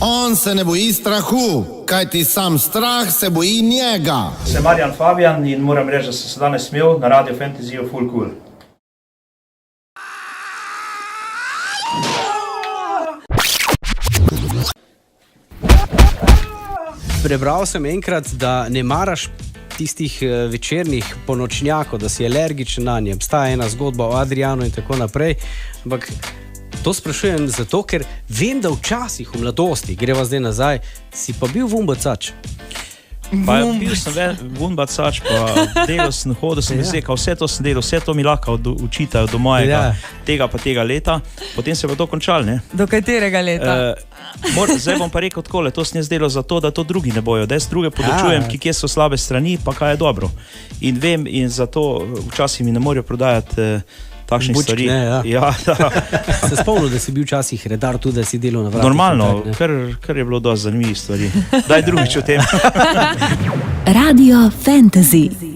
On se ne boji strahu, kajti sam strah se boji njega. Sem Marjan Fabijan in moram reči, da sem se danes smel na Radio Fantasyju full cool. Prebral sem enkrat, da ne maraš tistih večernih ponočnjakov, da si alergičen na nje. Obstaja ena zgodba o Adrianu in tako naprej, ampak to sprašujem zato, ker vem, da včasih v mladosti, greva zdaj nazaj, si pa bil vumbacač. Pa bil sem vumbacač, pa delal sem, hodil sem izsekal, vse to sem delal, vse to mi lahko učitajo do mojega, tega pa tega leta, potem se bo to končal, ne? Do katerega leta? Zdaj bom pa rekel takole, to sem jaz delal zato, da to drugi ne bojo, da jaz druge podučujem, kje so slabe strani, pa kaj je dobro. In vem, in zato včasih mi ne morajo prodajati takšnih stvari. Ja, da. Se spomnil, da si bil včasih redar tudi, da si delal na vratih? Normalno, kar je bilo dosti zanimivih stvari. Daj drugič o tem. Radio Fantasy.